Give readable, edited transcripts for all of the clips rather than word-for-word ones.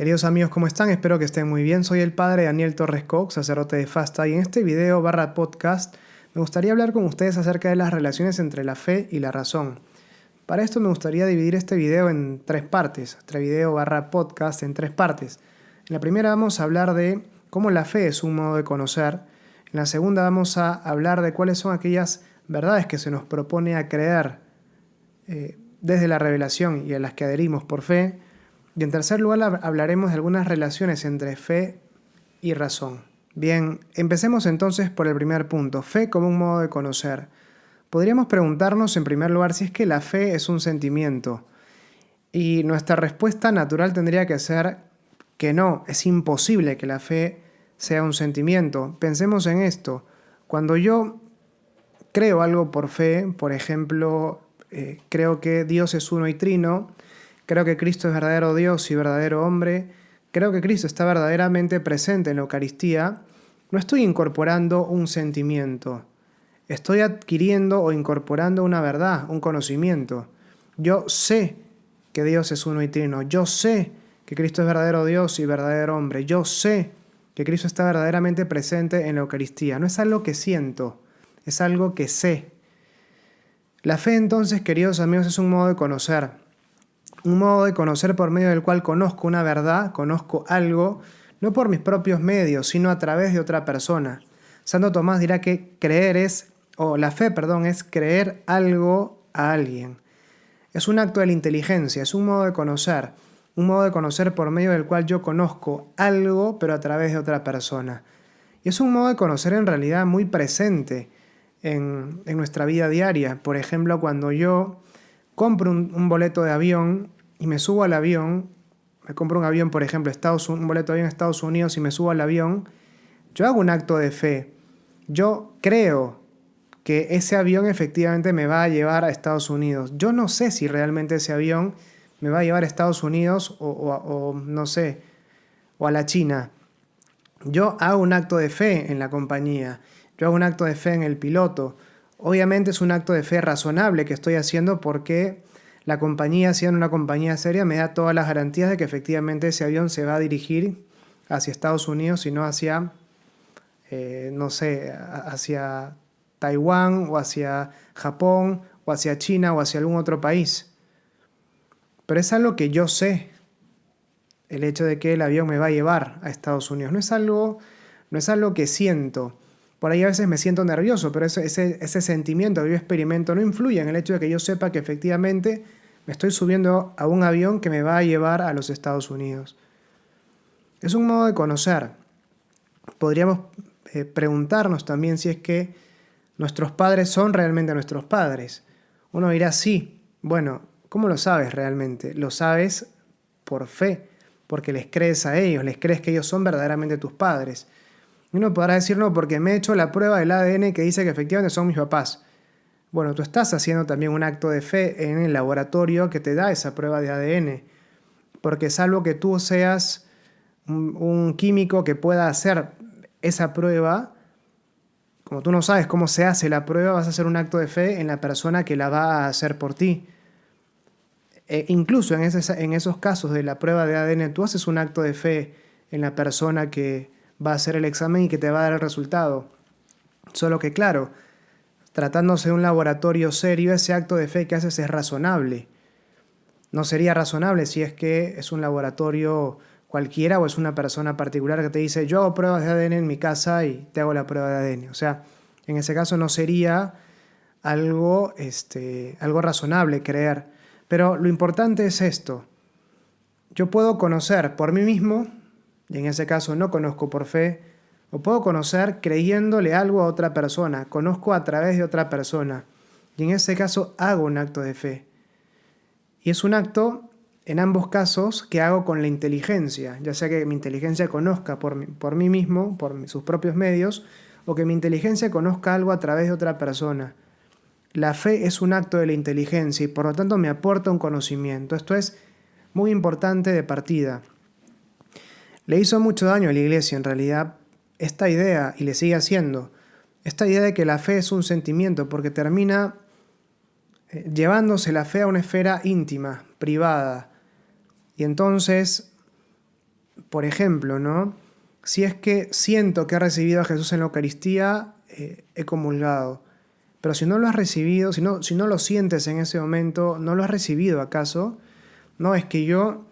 Queridos amigos, ¿cómo están? Espero que estén muy bien. Soy el padre Daniel Torres Cox, sacerdote de Fasta, y en este video /podcast me gustaría hablar con ustedes acerca de las relaciones entre la fe y la razón. Para esto me gustaría dividir este video en tres partes, este video /podcast en tres partes. En la primera vamos a hablar de cómo la fe es un modo de conocer. En la segunda vamos a hablar de cuáles son aquellas verdades que se nos propone a creer desde la revelación y a las que adherimos por fe. Y en tercer lugar hablaremos de algunas relaciones entre fe y razón. Bien, empecemos entonces por el primer punto, fe como un modo de conocer. Podríamos preguntarnos en primer lugar si es que la fe es un sentimiento. Y nuestra respuesta natural tendría que ser que no, es imposible que la fe sea un sentimiento. Pensemos en esto. Cuando yo creo algo por fe, por ejemplo, creo que Dios es uno y trino, creo que Cristo es verdadero Dios y verdadero hombre, creo que Cristo está verdaderamente presente en la Eucaristía, no estoy incorporando un sentimiento, estoy adquiriendo o incorporando una verdad, un conocimiento. Yo sé que Dios es uno y trino, yo sé que Cristo es verdadero Dios y verdadero hombre, yo sé que Cristo está verdaderamente presente en la Eucaristía. No es algo que siento, es algo que sé. La fe entonces, queridos amigos, es un modo de conocer. Un modo de conocer por medio del cual conozco una verdad, conozco algo, no por mis propios medios, sino a través de otra persona. Santo Tomás dirá que la fe es creer algo a alguien. Es un acto de la inteligencia, es un modo de conocer por medio del cual yo conozco algo, pero a través de otra persona. Y es un modo de conocer en realidad muy presente en nuestra vida diaria. Por ejemplo, cuando yo compro un boleto de avión y me subo al avión, me compro un avión, por ejemplo, un boleto de avión a Estados Unidos y me subo al avión, yo hago un acto de fe. Yo creo que ese avión efectivamente me va a llevar a Estados Unidos. Yo no sé si realmente ese avión me va a llevar a Estados Unidos o no sé, o a la China. Yo hago un acto de fe en la compañía. Yo hago un acto de fe en el piloto. Obviamente es un acto de fe razonable que estoy haciendo porque la compañía, siendo una compañía seria, me da todas las garantías de que efectivamente ese avión se va a dirigir hacia Estados Unidos y no hacia, hacia Taiwán o hacia Japón o hacia China o hacia algún otro país. Pero es algo que yo sé, el hecho de que el avión me va a llevar a Estados Unidos. No es algo que siento. Por ahí a veces me siento nervioso, pero ese sentimiento que yo experimento no influye en el hecho de que yo sepa que efectivamente me estoy subiendo a un avión que me va a llevar a los Estados Unidos. Es un modo de conocer. Podríamos preguntarnos también si es que nuestros padres son realmente nuestros padres. Uno dirá, sí. Bueno, ¿cómo lo sabes realmente? Lo sabes por fe, porque les crees a ellos, les crees que ellos son verdaderamente tus padres. Uno podrá decir, no, porque me he hecho la prueba del ADN que dice que efectivamente son mis papás. Bueno, tú estás haciendo también un acto de fe en el laboratorio que te da esa prueba de ADN. Porque salvo que tú seas un químico que pueda hacer esa prueba, como tú no sabes cómo se hace la prueba, vas a hacer un acto de fe en la persona que la va a hacer por ti. Incluso en esos casos de la prueba de ADN, tú haces un acto de fe en la persona que va a hacer el examen y que te va a dar el resultado. Solo que claro, tratándose de un laboratorio serio, ese acto de fe que haces es razonable. No sería razonable si es que es un laboratorio cualquiera o es una persona particular que te dice yo hago pruebas de ADN en mi casa y te hago la prueba de ADN. O sea, en ese caso no sería algo razonable creer. Pero lo importante es esto. Yo puedo conocer por mí mismo, y en ese caso no conozco por fe, o puedo conocer creyéndole algo a otra persona, conozco a través de otra persona, y en ese caso hago un acto de fe. Y es un acto, en ambos casos, que hago con la inteligencia, ya sea que mi inteligencia conozca por mí mismo, por sus propios medios, o que mi inteligencia conozca algo a través de otra persona. La fe es un acto de la inteligencia y por lo tanto me aporta un conocimiento. Esto es muy importante de partida. Le hizo mucho daño a la iglesia en realidad esta idea, y le sigue haciendo, esta idea de que la fe es un sentimiento, porque termina llevándose la fe a una esfera íntima, privada. Y entonces Por ejemplo, ¿no? Si es que siento que he recibido a Jesús en la Eucaristía, he comulgado. Pero si no lo has recibido, si no lo sientes en ese momento, ¿no lo has recibido acaso? No, es que yo,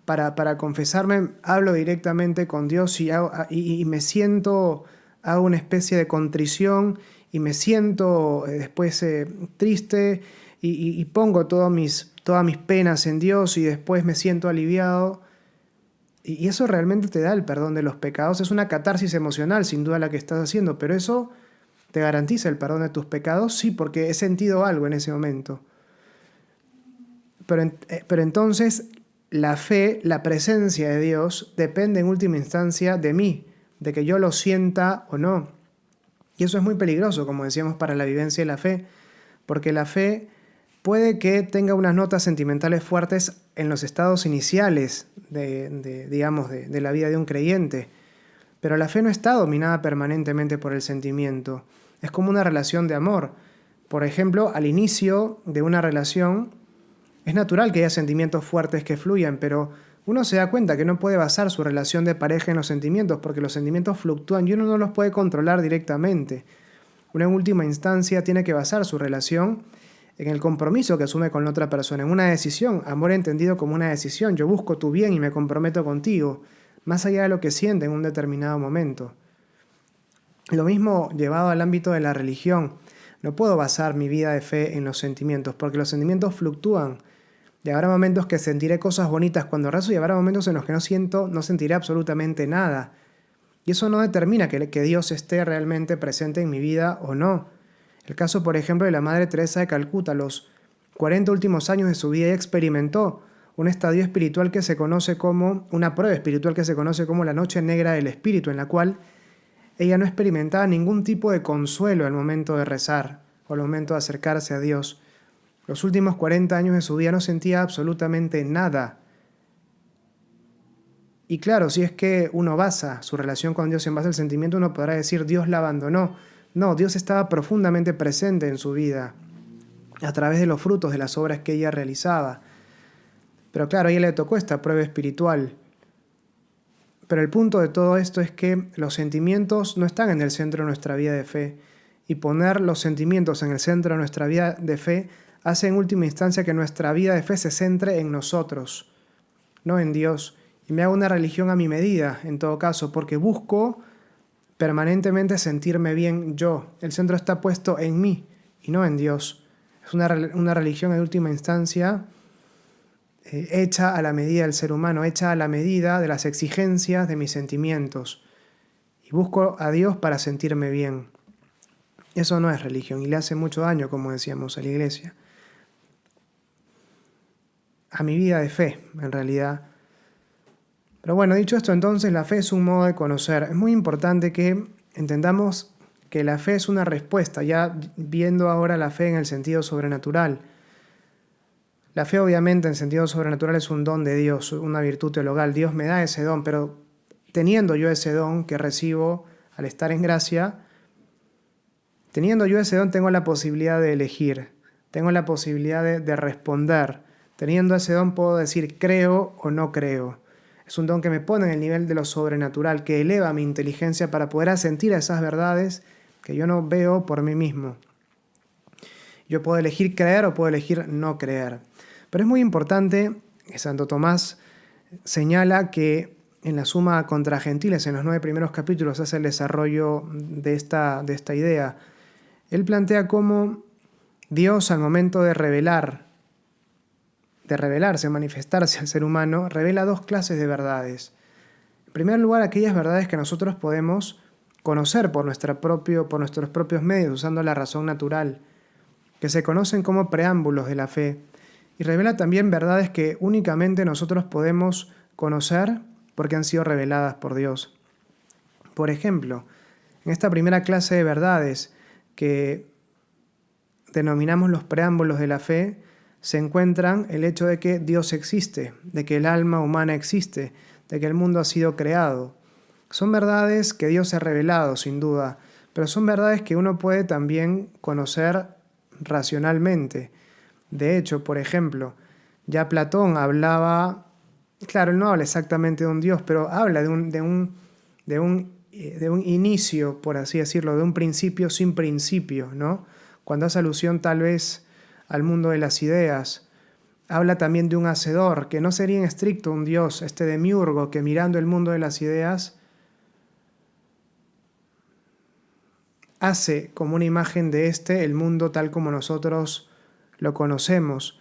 para confesarme, hablo directamente con Dios y me siento, hago una especie de contrición y me siento después triste y pongo todas mis penas en Dios y después me siento aliviado. Y eso realmente te da el perdón de los pecados. Es una catarsis emocional, sin duda, la que estás haciendo, pero eso te garantiza el perdón de tus pecados, sí, porque he sentido algo en ese momento. Pero entonces la fe, la presencia de Dios, depende en última instancia de mí, de que yo lo sienta o no. Y eso es muy peligroso, como decíamos, para la vivencia de la fe, porque la fe puede que tenga unas notas sentimentales fuertes en los estados iniciales de la vida de un creyente, pero la fe no está dominada permanentemente por el sentimiento. Es como una relación de amor. Por ejemplo, al inicio de una relación, es natural que haya sentimientos fuertes que fluyan, pero uno se da cuenta que no puede basar su relación de pareja en los sentimientos, porque los sentimientos fluctúan y uno no los puede controlar directamente. Uno en última instancia tiene que basar su relación en el compromiso que asume con la otra persona, en una decisión, amor entendido como una decisión. Yo busco tu bien y me comprometo contigo, más allá de lo que siente en un determinado momento. Lo mismo llevado al ámbito de la religión. No puedo basar mi vida de fe en los sentimientos, porque los sentimientos fluctúan. Y habrá momentos que sentiré cosas bonitas cuando rezo y habrá momentos en los que no sentiré absolutamente nada. Y eso no determina que Dios esté realmente presente en mi vida o no. El caso, por ejemplo, de la Madre Teresa de Calcuta, los 40 últimos años de su vida ella experimentó un estadio espiritual que se conoce como, una prueba espiritual que se conoce como la noche negra del espíritu, en la cual ella no experimentaba ningún tipo de consuelo al momento de rezar o al momento de acercarse a Dios. Los últimos 40 años de su vida no sentía absolutamente nada. Y claro, si es que uno basa su relación con Dios en base al sentimiento, uno podrá decir Dios la abandonó. No, Dios estaba profundamente presente en su vida a través de los frutos de las obras que ella realizaba. Pero claro, a ella le tocó esta prueba espiritual. Pero el punto de todo esto es que los sentimientos no están en el centro de nuestra vida de fe. Y poner los sentimientos en el centro de nuestra vida de fe hace en última instancia que nuestra vida de fe se centre en nosotros, no en Dios. Y me hago una religión a mi medida, en todo caso, porque busco permanentemente sentirme bien yo. El centro está puesto en mí y no en Dios. Es una religión en última instancia hecha a la medida del ser humano, hecha a la medida de las exigencias de mis sentimientos. Y busco a Dios para sentirme bien. Eso no es religión y le hace mucho daño, como decíamos, a la iglesia. A mi vida de fe, en realidad. Pero bueno, dicho esto, entonces la fe es un modo de conocer. Es muy importante que entendamos que la fe es una respuesta, ya viendo ahora la fe en el sentido sobrenatural. La fe obviamente en sentido sobrenatural es un don de Dios, una virtud teologal. Dios me da ese don, pero teniendo yo ese don que recibo al estar en gracia, teniendo yo ese don tengo la posibilidad de elegir, tengo la posibilidad de responder. Teniendo ese don puedo decir creo o no creo. Es un don que me pone en el nivel de lo sobrenatural, que eleva mi inteligencia para poder asentir a esas verdades que yo no veo por mí mismo. Yo puedo elegir creer o puedo elegir no creer. Pero es muy importante, Santo Tomás señala que en la Suma contra Gentiles, en los 9 primeros capítulos, hace el desarrollo de esta idea. Él plantea cómo Dios, al momento de revelarse, manifestarse al ser humano, revela dos clases de verdades. En primer lugar, aquellas verdades que nosotros podemos conocer por nuestros propios medios, usando la razón natural, que se conocen como preámbulos de la fe, y revela también verdades que únicamente nosotros podemos conocer porque han sido reveladas por Dios. Por ejemplo, en esta primera clase de verdades que denominamos los preámbulos de la fe, se encuentran el hecho de que Dios existe, de que el alma humana existe, de que el mundo ha sido creado. Son verdades que Dios ha revelado, sin duda, pero son verdades que uno puede también conocer racionalmente. De hecho, por ejemplo, ya Platón hablaba Claro, él no habla exactamente de un Dios, pero habla de un inicio, por así decirlo, de un principio sin principio, ¿no? Cuando hace alusión tal vez al mundo de las ideas, habla también de un hacedor, que no sería en estricto un Dios, este demiurgo, que mirando el mundo de las ideas hace como una imagen de este el mundo tal como nosotros lo conocemos,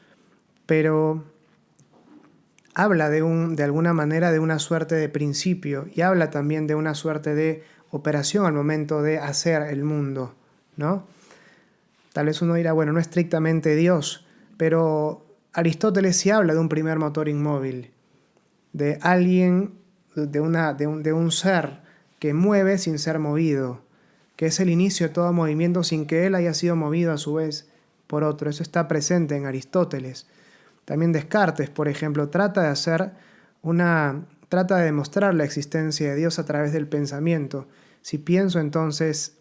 pero habla de alguna manera de una suerte de principio y habla también de una suerte de operación al momento de hacer el mundo, ¿no? Tal vez uno dirá, bueno, no estrictamente Dios, pero Aristóteles sí habla de un primer motor inmóvil, de alguien, de un ser que mueve sin ser movido, que es el inicio de todo movimiento sin que él haya sido movido a su vez por otro. Eso está presente en Aristóteles. También Descartes, por ejemplo, trata de demostrar la existencia de Dios a través del pensamiento. Si pienso, entonces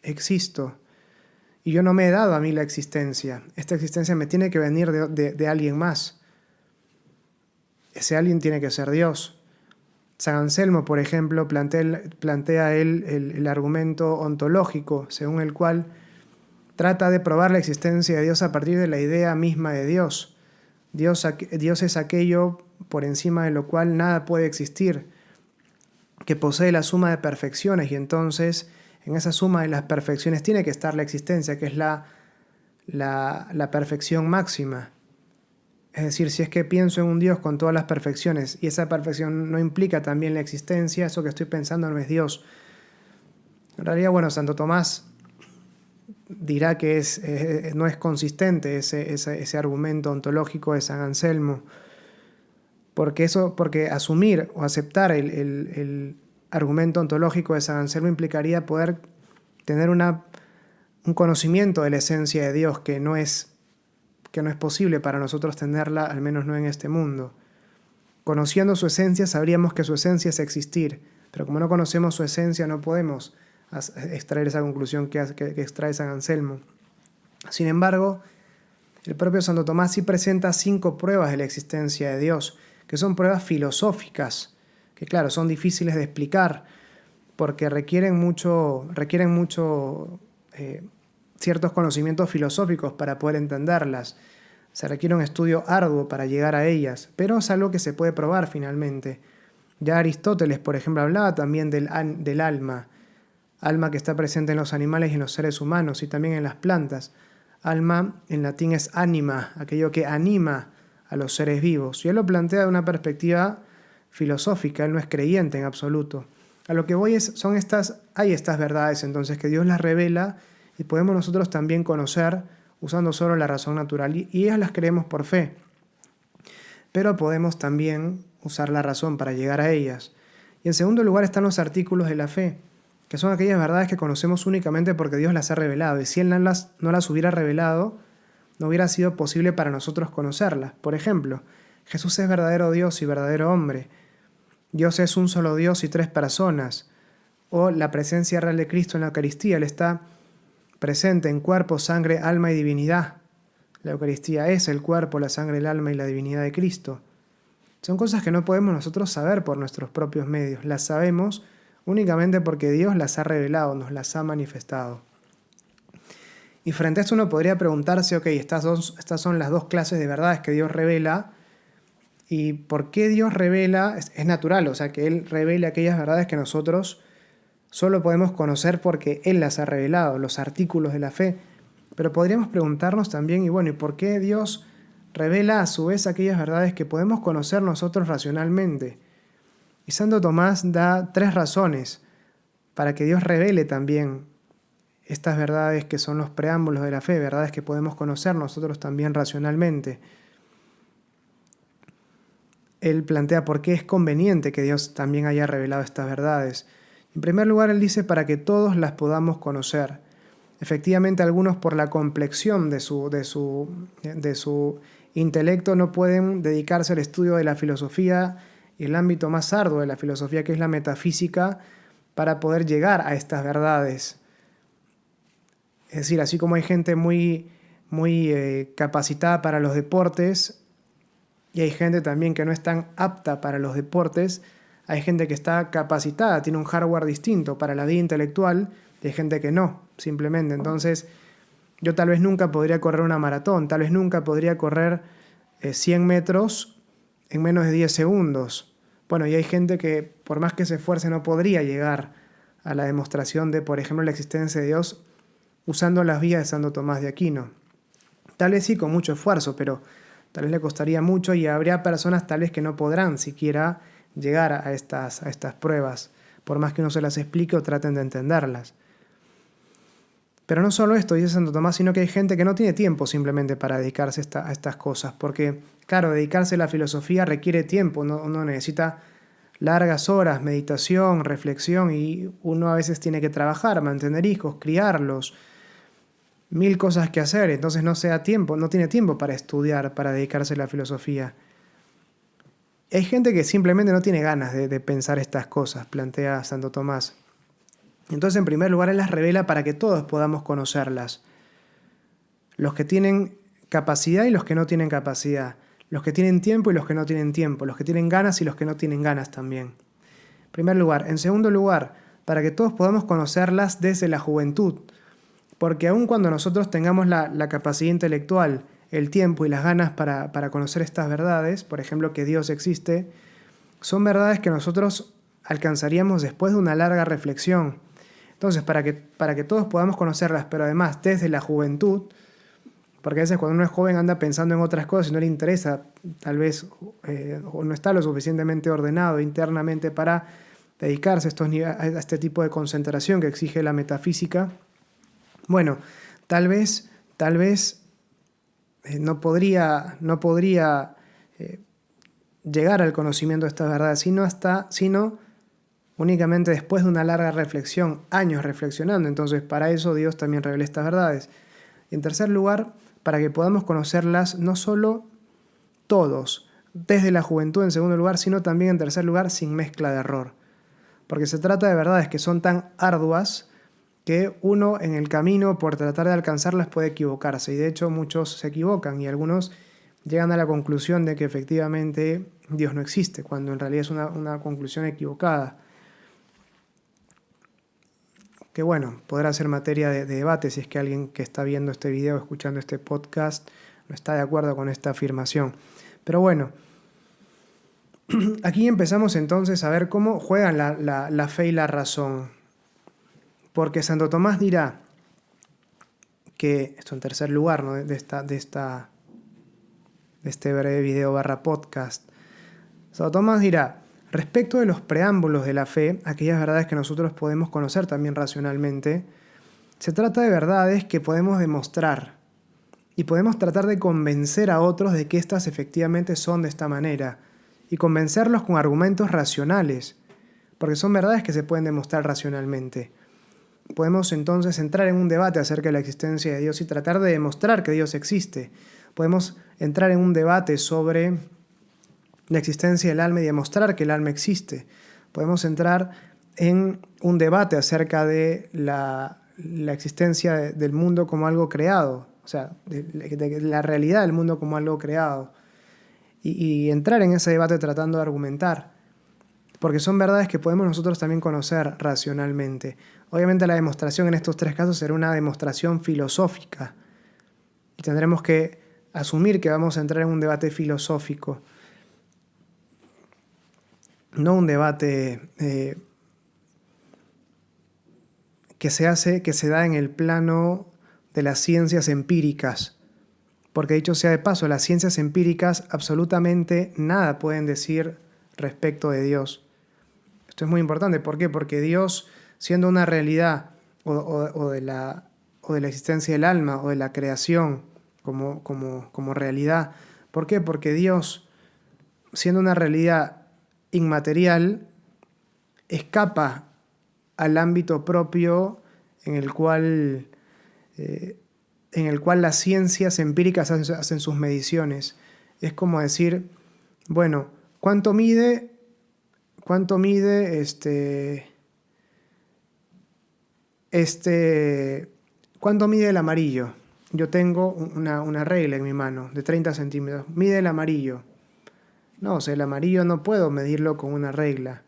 existo. Y yo no me he dado a mí la existencia. Esta existencia me tiene que venir de alguien más. Ese alguien tiene que ser Dios. San Anselmo, por ejemplo, plantea el argumento ontológico, según el cual trata de probar la existencia de Dios a partir de la idea misma de Dios. Dios es aquello por encima de lo cual nada puede existir, que posee la suma de perfecciones, y entonces en esa suma de las perfecciones tiene que estar la existencia, que es la perfección máxima. Es decir, si es que pienso en un Dios con todas las perfecciones y esa perfección no implica también la existencia, eso que estoy pensando no es Dios. En realidad, bueno, Santo Tomás dirá que no es consistente ese argumento ontológico de San Anselmo, porque asumir o aceptar el argumento ontológico de San Anselmo implicaría poder tener un conocimiento de la esencia de Dios que no es posible para nosotros tenerla, al menos no en este mundo. Conociendo su esencia, sabríamos que su esencia es existir, pero como no conocemos su esencia, no podemos extraer esa conclusión que extrae San Anselmo. Sin embargo, el propio Santo Tomás sí presenta 5 pruebas de la existencia de Dios, que son pruebas filosóficas, que claro, son difíciles de explicar, porque requieren ciertos conocimientos filosóficos para poder entenderlas. Se requiere un estudio arduo para llegar a ellas, pero es algo que se puede probar finalmente. Ya Aristóteles, por ejemplo, hablaba también del alma que está presente en los animales y en los seres humanos y también en las plantas. Alma en latín es anima, aquello que anima a los seres vivos. Y él lo plantea de una perspectiva filosófica, él no es creyente en absoluto. A lo que voy hay estas verdades entonces que Dios las revela y podemos nosotros también conocer usando solo la razón natural y ellas las creemos por fe. Pero podemos también usar la razón para llegar a ellas. Y en segundo lugar están los artículos de la fe, que son aquellas verdades que conocemos únicamente porque Dios las ha revelado. Y si Él no las hubiera revelado, no hubiera sido posible para nosotros conocerlas. Por ejemplo, Jesús es verdadero Dios y verdadero hombre. Dios es un solo Dios y 3 personas. O la presencia real de Cristo en la Eucaristía. Él está presente en cuerpo, sangre, alma y divinidad. La Eucaristía es el cuerpo, la sangre, el alma y la divinidad de Cristo. Son cosas que no podemos nosotros saber por nuestros propios medios. Las sabemos únicamente porque Dios las ha revelado, nos las ha manifestado. Y frente a esto uno podría preguntarse, ok, estas son las 2 clases de verdades que Dios revela. ¿Y por qué Dios revela? Es natural, o sea, que Él revele aquellas verdades que nosotros solo podemos conocer porque Él las ha revelado, los artículos de la fe. Pero podríamos preguntarnos también, ¿y por qué Dios revela a su vez aquellas verdades que podemos conocer nosotros racionalmente? Y Santo Tomás da 3 razones para que Dios revele también estas verdades que son los preámbulos de la fe, verdades que podemos conocer nosotros también racionalmente. Él plantea por qué es conveniente que Dios también haya revelado estas verdades. En primer lugar, él dice para que todos las podamos conocer. Efectivamente, algunos por la complexión de su intelecto no pueden dedicarse al estudio de la filosofía y el ámbito más arduo de la filosofía, que es la metafísica, para poder llegar a estas verdades. Es decir, así como hay gente muy capacitada para los deportes, y hay gente también que no es tan apta para los deportes. Hay gente que está capacitada, tiene un hardware distinto para la vida intelectual, y hay gente que no, simplemente. Entonces, yo tal vez nunca podría correr una maratón, tal vez nunca podría correr 100 metros en menos de 10 segundos. Bueno, y hay gente que por más que se esfuerce no podría llegar a la demostración de, por ejemplo, la existencia de Dios usando las vías de Santo Tomás de Aquino. Tal vez sí con mucho esfuerzo, pero tal vez le costaría mucho y habría personas tal vez que no podrán siquiera llegar a estas pruebas, por más que uno se las explique o traten de entenderlas. Pero no solo esto, dice Santo Tomás, sino que hay gente que no tiene tiempo simplemente para dedicarse a estas cosas, porque, claro, dedicarse a la filosofía requiere tiempo, uno necesita largas horas, meditación, reflexión, y uno a veces tiene que trabajar, mantener hijos, criarlos, mil cosas que hacer, entonces no tiene tiempo para estudiar, para dedicarse a la filosofía. Hay gente que simplemente no tiene ganas de pensar estas cosas, plantea Santo Tomás. Entonces, en primer lugar, Él las revela para que todos podamos conocerlas. Los que tienen capacidad y los que no tienen capacidad. Los que tienen tiempo y los que no tienen tiempo. Los que tienen ganas y los que no tienen ganas también. En primer lugar. En segundo lugar, para que todos podamos conocerlas desde la juventud. Porque aun cuando nosotros tengamos la capacidad intelectual, el tiempo y las ganas para conocer estas verdades, por ejemplo, que Dios existe, son verdades que nosotros alcanzaríamos después de una larga reflexión. Entonces, para que todos podamos conocerlas, pero además desde la juventud, porque a veces cuando uno es joven anda pensando en otras cosas y no le interesa, tal vez, o no está lo suficientemente ordenado internamente para dedicarse a este tipo de concentración que exige la metafísica. Bueno, tal vez no podría llegar al conocimiento de estas verdades, sino únicamente después de una larga reflexión, años reflexionando. Entonces, para eso Dios también revela estas verdades. Y en tercer lugar, para que podamos conocerlas no solo todos, desde la juventud en segundo lugar, sino también en tercer lugar, sin mezcla de error. Porque se trata de verdades que son tan arduas que uno en el camino, por tratar de alcanzarlas, puede equivocarse. Y de hecho muchos se equivocan y algunos llegan a la conclusión de que efectivamente Dios no existe, cuando en realidad es una conclusión equivocada. Que bueno, podrá ser materia de debate si es que alguien que está viendo este video, escuchando este podcast, no está de acuerdo con esta afirmación. Pero bueno, aquí empezamos entonces a ver cómo juegan la fe y la razón. Porque Santo Tomás dirá que, esto en tercer lugar, ¿no? de este breve video / podcast, Santo Tomás dirá: respecto de los preámbulos de la fe, aquellas verdades que nosotros podemos conocer también racionalmente, se trata de verdades que podemos demostrar y podemos tratar de convencer a otros de que éstas efectivamente son de esta manera y convencerlos con argumentos racionales, porque son verdades que se pueden demostrar racionalmente. Podemos entonces entrar en un debate acerca de la existencia de Dios y tratar de demostrar que Dios existe. Podemos entrar en un debate sobre la existencia del alma y demostrar que el alma existe. Podemos entrar en un debate acerca de la existencia del mundo como algo creado, o sea, de la realidad del mundo como algo creado, y entrar en ese debate tratando de argumentar, porque son verdades que podemos nosotros también conocer racionalmente. Obviamente la demostración en estos tres casos será una demostración filosófica, y tendremos que asumir que vamos a entrar en un debate filosófico, no un debate que se da en el plano de las ciencias empíricas. Porque dicho sea de paso, las ciencias empíricas absolutamente nada pueden decir respecto de Dios. Esto es muy importante. ¿Por qué? Porque Dios, siendo una realidad o de la existencia del alma o de la creación como realidad, ¿por qué? Porque Dios, siendo una realidad inmaterial, escapa al ámbito propio en el cual las ciencias empíricas hacen sus mediciones. Es como decir, bueno, ¿cuánto mide el amarillo? Yo tengo una regla en mi mano de 30 centímetros. Mide el amarillo. No, o sea, el amarillo no puedo medirlo con una regla.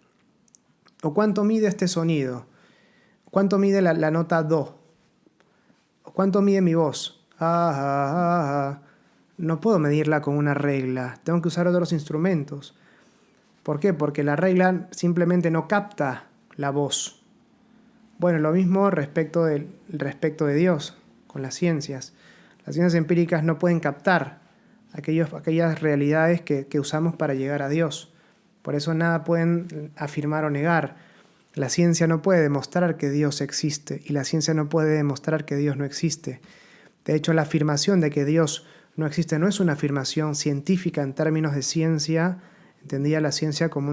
¿O cuánto mide este sonido? ¿Cuánto mide la nota do? ¿O cuánto mide mi voz? No puedo medirla con una regla. Tengo que usar otros instrumentos. ¿Por qué? Porque la regla simplemente no capta la voz. Bueno, lo mismo respecto de Dios, con las ciencias. Las ciencias empíricas no pueden captar aquellas realidades que usamos para llegar a Dios. Por eso nada pueden afirmar o negar. La ciencia no puede demostrar que Dios existe y la ciencia no puede demostrar que Dios no existe. De hecho, la afirmación de que Dios no existe no es una afirmación científica en términos de ciencia, entendía la ciencia como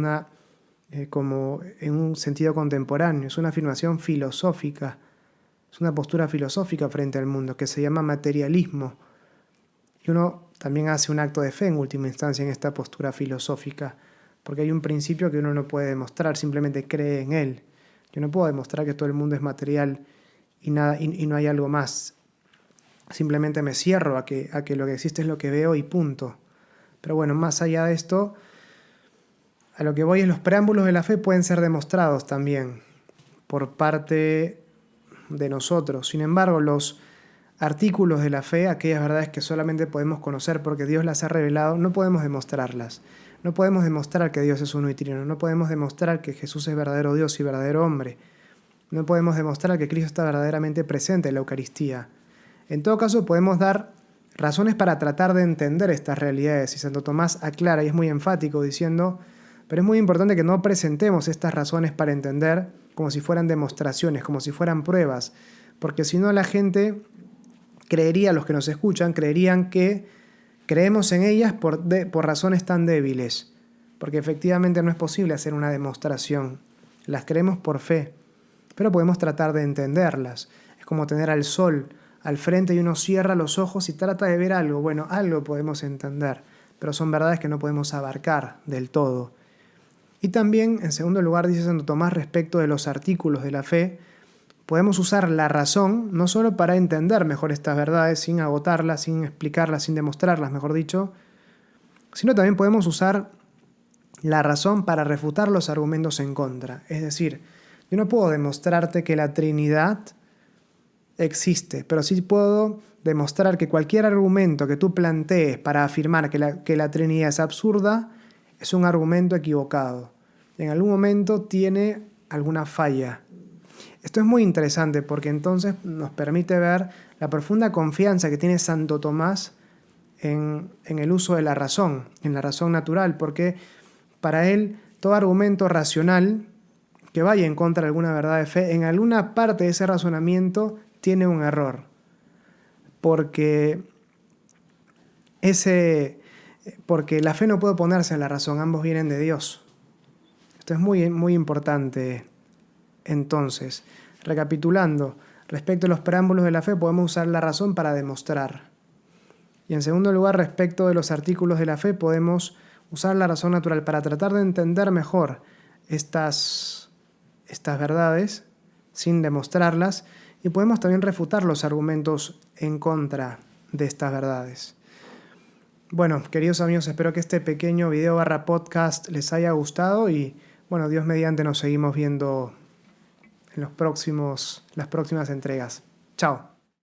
en un sentido contemporáneo, es una afirmación filosófica, es una postura filosófica frente al mundo que se llama materialismo. Y uno también hace un acto de fe en última instancia en esta postura filosófica, porque hay un principio que uno no puede demostrar, simplemente cree en él. Yo no puedo demostrar que todo el mundo es material y no hay algo más. Simplemente me cierro a que lo que existe es lo que veo y punto. Pero bueno, más allá de esto, a lo que voy es los preámbulos de la fe pueden ser demostrados también por parte de nosotros. Sin embargo, los artículos de la fe, aquellas verdades que solamente podemos conocer porque Dios las ha revelado, no podemos demostrarlas. No podemos demostrar que Dios es uno y trino. No podemos demostrar que Jesús es verdadero Dios y verdadero hombre. No podemos demostrar que Cristo está verdaderamente presente en la Eucaristía. En todo caso, podemos dar razones para tratar de entender estas realidades. Y Santo Tomás aclara y es muy enfático diciendo: pero es muy importante que no presentemos estas razones para entender como si fueran demostraciones, como si fueran pruebas, porque si no la gente creería, los que nos escuchan, creerían que creemos en ellas por razones tan débiles, porque efectivamente no es posible hacer una demostración, las creemos por fe, pero podemos tratar de entenderlas. Es como tener al sol al frente y uno cierra los ojos y trata de ver algo. Bueno, algo podemos entender, pero son verdades que no podemos abarcar del todo. Y también, en segundo lugar, dice Santo Tomás respecto de los artículos de la fe, podemos usar la razón no solo para entender mejor estas verdades, sin agotarlas, sin explicarlas, sin demostrarlas, mejor dicho, sino también podemos usar la razón para refutar los argumentos en contra. Es decir, yo no puedo demostrarte que la Trinidad existe, pero sí puedo demostrar que cualquier argumento que tú plantees para afirmar que la Trinidad es absurda es un argumento equivocado. En algún momento tiene alguna falla. Esto es muy interesante porque entonces nos permite ver la profunda confianza que tiene Santo Tomás en el uso de la razón, en la razón natural, porque para él todo argumento racional que vaya en contra de alguna verdad de fe, en alguna parte de ese razonamiento tiene un error, porque la fe no puede oponerse a la razón, ambos vienen de Dios. Esto es muy, muy importante. Entonces, recapitulando, respecto a los preámbulos de la fe, podemos usar la razón para demostrar. Y en segundo lugar, respecto de los artículos de la fe, podemos usar la razón natural para tratar de entender mejor estas verdades sin demostrarlas, y podemos también refutar los argumentos en contra de estas verdades. Bueno, queridos amigos, espero que este pequeño video / podcast les haya gustado y, bueno, Dios mediante nos seguimos viendo en las próximas entregas. Chao.